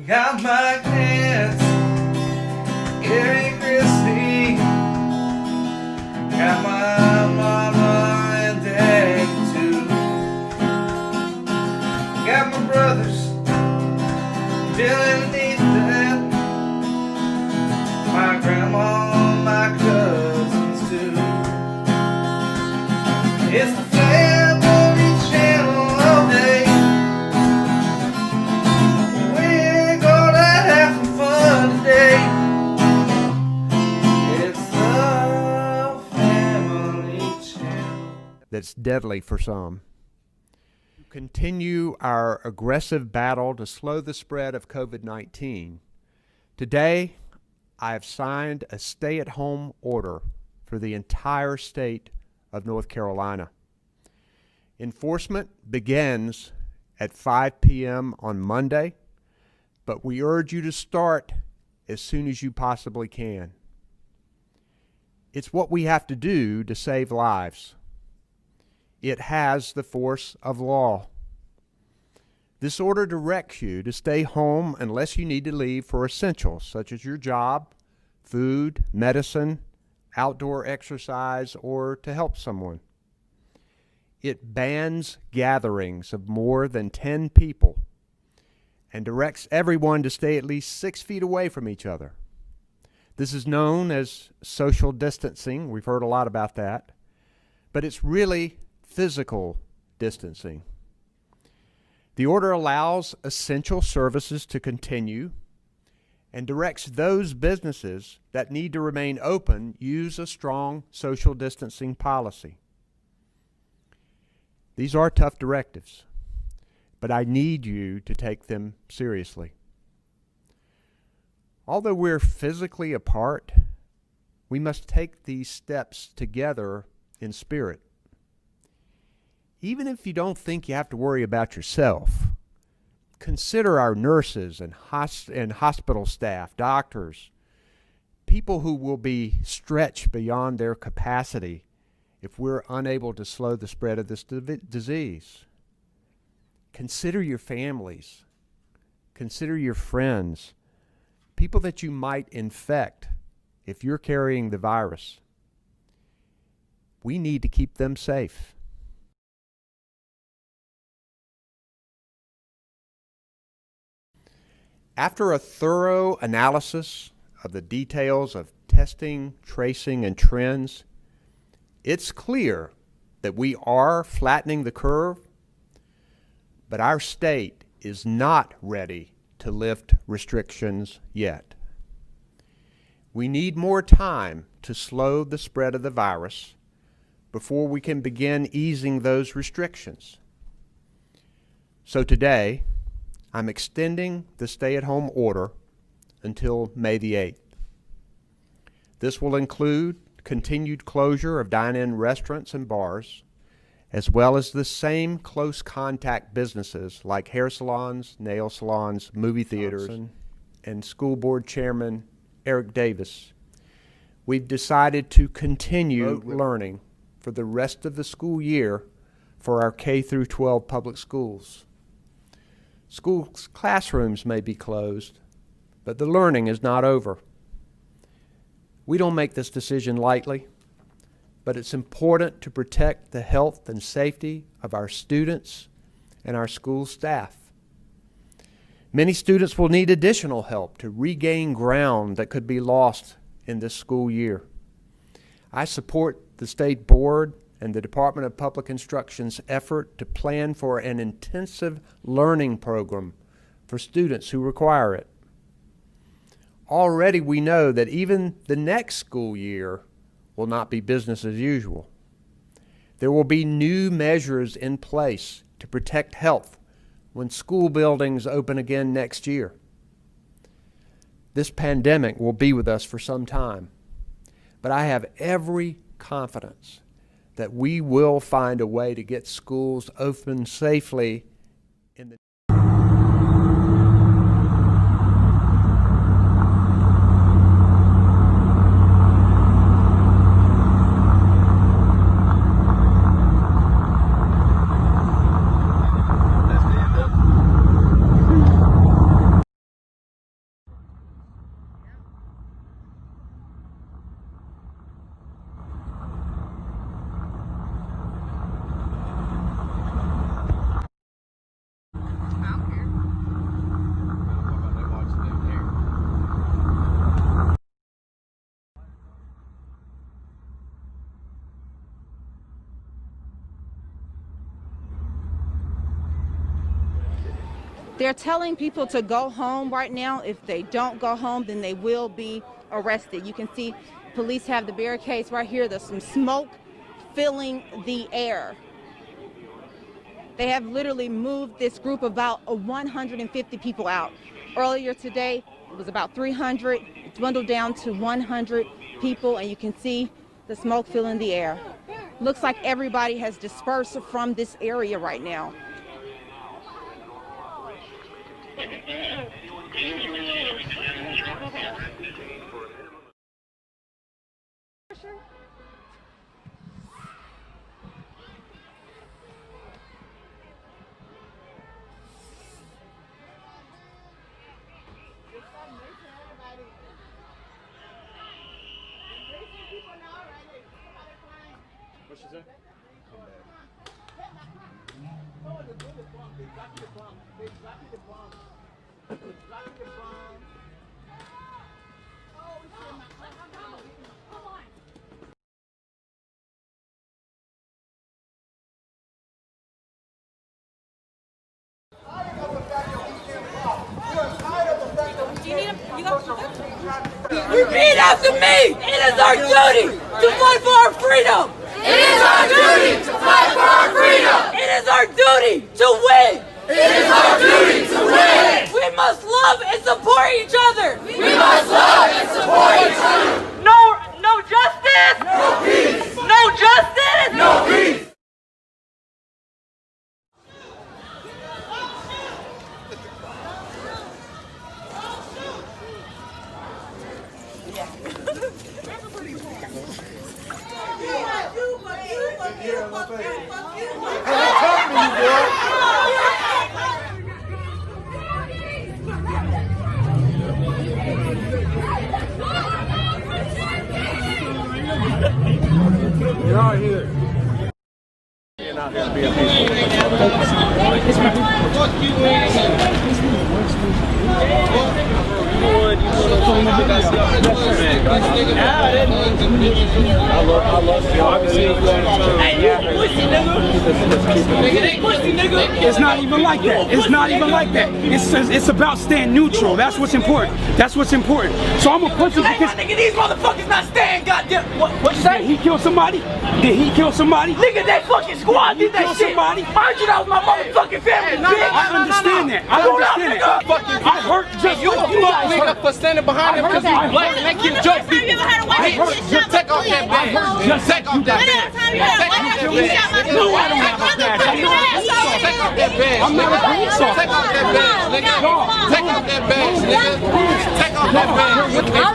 Got my cats, Carrie, Chrissy. Got my mama and dad too. Got my brothers, Dylan and Ethan. My grandma, my cousins too. It's the family channel all day. We're gonna have some fun today. It's the family channel. That's deadly for some. To continue our aggressive battle to slow the spread of COVID-19, today I have signed a stay-at-home order for the entire state of North Carolina. Enforcement begins at 5 p.m. on Monday, but we urge you to start as soon as you possibly can. It's what we have to do to save lives. It has the force of law. This order directs you to stay home unless you need to leave for essentials such as your job, food, medicine, outdoor exercise, or to help someone. It bans gatherings of more than 10 people and directs everyone to stay at least 6 feet away from each other. This is known as social distancing. We've heard a lot about that, but it's really physical distancing. The order allows essential services to continue and directs those businesses that need to remain open use a strong social distancing policy. These are tough directives, but I need you to take them seriously. Although we're physically apart, we must take these steps together in spirit. Even if you don't think you have to worry about yourself, consider our nurses and hospital staff, doctors, people who will be stretched beyond their capacity if we're unable to slow the spread of this disease. Consider your families. Consider your friends, people that you might infect if you're carrying the virus. We need to keep them safe. After a thorough analysis of the details of testing, tracing, and trends, it's clear that we are flattening the curve, but our state is not ready to lift restrictions yet. We need more time to slow the spread of the virus before we can begin easing those restrictions. So today, I'm extending the stay-at-home order until May the 8th. This will include continued closure of dine-in restaurants and bars, as well as the same close contact businesses like hair salons, nail salons, movie theaters, and School Board Chairman Eric Davis. We've decided to continue learning for the rest of the school year for our K through 12 public schools. School classrooms may be closed, but the learning is not over. We don't make this decision lightly, but it's important to protect the health and safety of our students and our school staff. Many students will need additional help to regain ground that could be lost in this school year. I support the State Board and the Department of Public Instruction's effort to plan for an intensive learning program for students who require it. Already we know that even the next school year will not be business as usual. There will be new measures in place to protect health when school buildings open again next year. This pandemic will be with us for some time, but I have every confidence that we will find a way to get schools open safely in the They're telling people to go home right now. If they don't go home, then they will be arrested. You can see police have the barricades right here. There's some smoke filling the air. They have literally moved this group of about 150 people out. Earlier today, it was about 300. It dwindled down to 100 people, and you can see the smoke filling the air. Looks like everybody has dispersed from this area right now. What she say? Repeat after me! It is our duty to fight for our freedom! It is our duty to fight for our freedom! It is our duty to win! It is our duty to win! We must love and support each other! We must love and support each other! No justice! No peace! No justice! No peace! You're out here. You're out here to be a It's not even like that. It's not even like that. It's about staying neutral. That's what's important. That's what's important. So I'm gonna push it because nigga, these motherfuckers not staying, goddamn. What you say? did he kill somebody? Did he kill somebody? Nigga, that fucking squad did that shit. Somebody? Mind you, that was my motherfucking family, bitch. I understand that. I understand that. I hurt just You a like you fuck guys nigga hurt. for standing behind him because he's black and they keep joke people. Just take off that badge. Just take off that badge. Take off that badge. No, I don't have a badge. I know that. Take off that badge. I'm not a police officer. Take off that badge, nigga. Take off that badge, nigga. Take off that badge.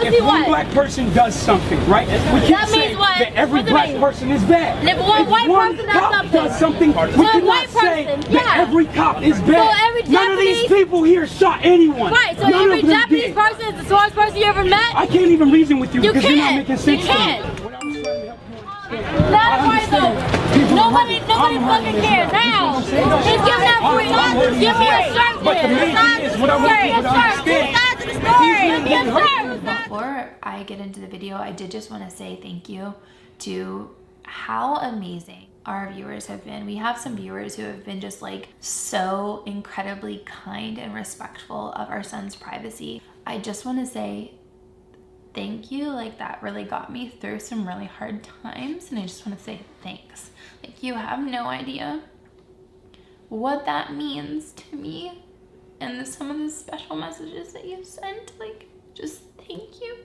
If one black person does something, right? We can't say that every black person is bad. If one white person does something, we cannot say that every cop is bad. None of these people here shot anyone. Right, so None every of them Japanese did. person is the smartest person you ever met? I can't even reason with you You because you're not can't. making sense You to me. can't. What I was trying to help you understand. That's why though. Nobody fucking cares. Now, just give me that $40. Give me a shirt. But the main thing is what I want you to understand. Before I get into the video, I did just want to say thank you to how amazing our viewers have been. We have some viewers who have been just like so incredibly kind and respectful of our son's privacy. I just want to say thank you. Like, that really got me through some really hard times, and I just want to say thanks. Like, you have no idea what that means to me and some of the special messages that you've sent. Like, just thank you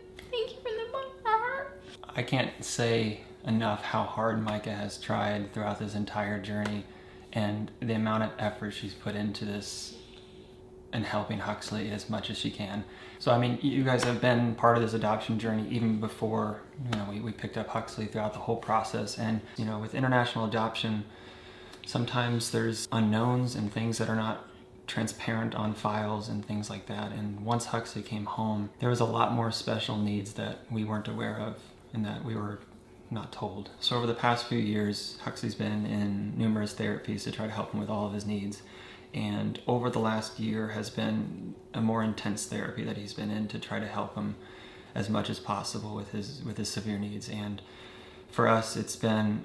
from the bottom of our heart. I can't say enough how hard Micah has tried throughout this entire journey and the amount of effort she's put into this and helping Huxley as much as she can. So I mean, you guys have been part of this adoption journey even before, you know, we picked up Huxley throughout the whole process. And you know, with international adoption, sometimes there's unknowns and things that are not transparent on files and things like that. And once Huxley came home, there was a lot more special needs that we weren't aware of and that we were not told. So over the past few years, Huxley's been in numerous therapies to try to help him with all of his needs. And over the last year has been a more intense therapy that he's been in to try to help him as much as possible with his severe needs. And for us, it's been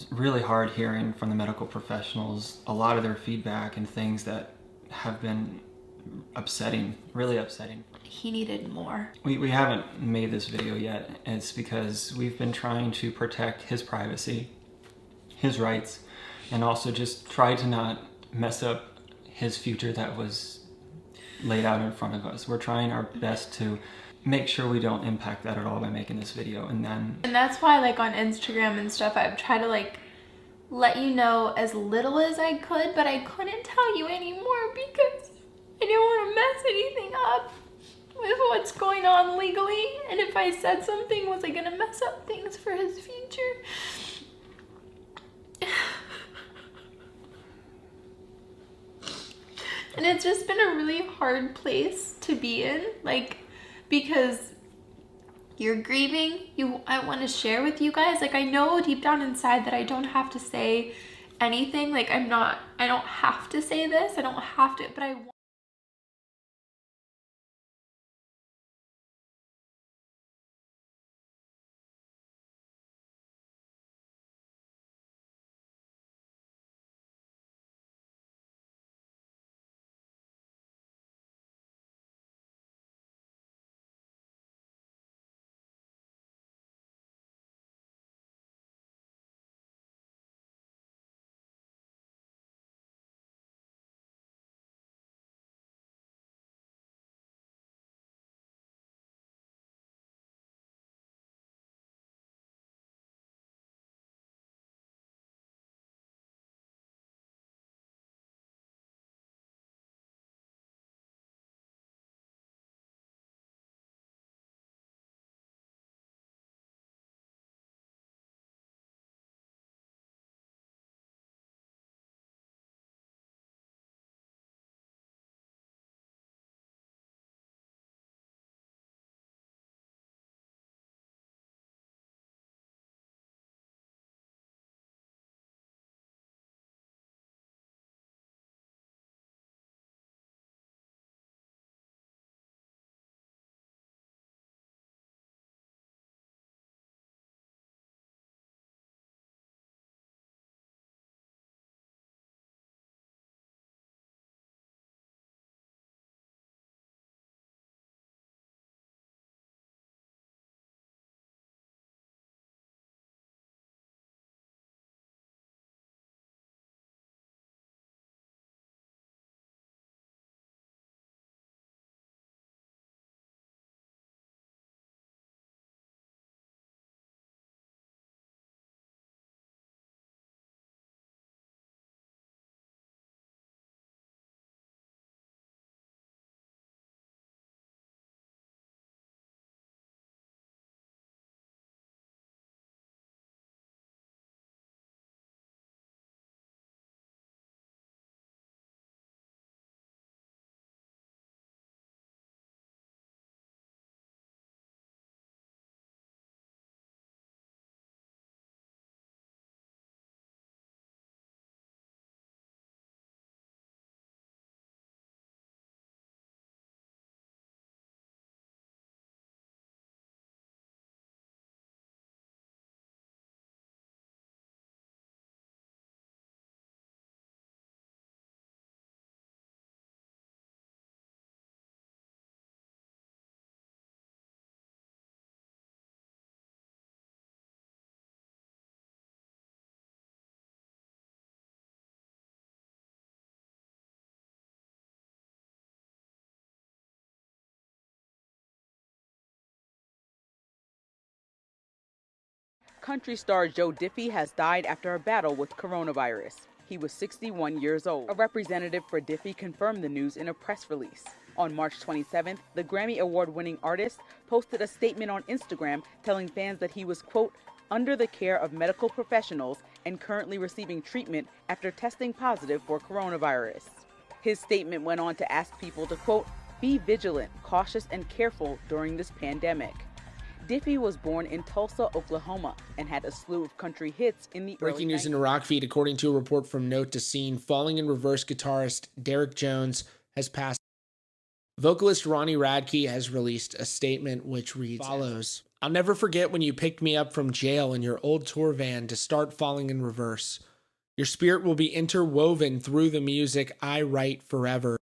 really hard hearing from the medical professionals a lot of their feedback and things that have been upsetting, really upsetting. He needed more. We haven't made this video yet. It's because we've been trying to protect his privacy, his rights, and also just try to not mess up his future that was laid out in front of us. We're trying our best to make sure we don't impact that at all by making this video. And that's why, like, on Instagram and stuff, I've tried to, like, let you know as little as I could, but I couldn't tell you anymore because I didn't want to mess anything up with what's going on legally. And if I said something, was I gonna mess up things for his future? And it's just been a really hard place to be in, like, because you're grieving. I want to share with you guys. Like, I know deep down inside that I don't have to say anything. Like, I don't have to say this. I don't have to, but I want. Country star Joe Diffie has died after a battle with coronavirus. He was 61 years old. A representative for Diffie confirmed the news in a press release. On March 27th, the Grammy Award-winning artist posted a statement on Instagram telling fans that he was, quote, under the care of medical professionals and currently receiving treatment after testing positive for coronavirus. His statement went on to ask people to, quote, be vigilant, cautious, and careful during this pandemic. Diffie was born in Tulsa, Oklahoma, and had a slew of country hits in the Breaking news 90s. in the rock feed, according to a report from Note to Scene, Falling in Reverse guitarist Derek Jones has passed. Vocalist Ronnie Radke has released a statement which reads follows. I'll never forget when you picked me up from jail in your old tour van to start Falling in Reverse. Your spirit will be interwoven through the music I write forever.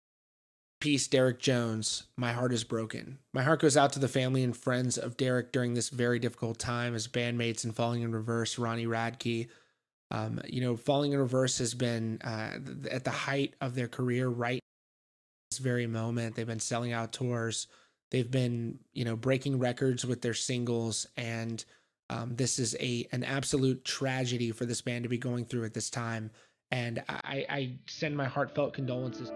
peace, Derek Jones. My heart is broken. My heart goes out to the family and friends of Derek during this very difficult time as bandmates in Falling in Reverse, Ronnie Radke. Falling in Reverse has been at the height of their career right this very moment. They've been selling out tours. They've been, breaking records with their singles, and this is an absolute tragedy for this band to be going through at this time. And I send my heartfelt condolences.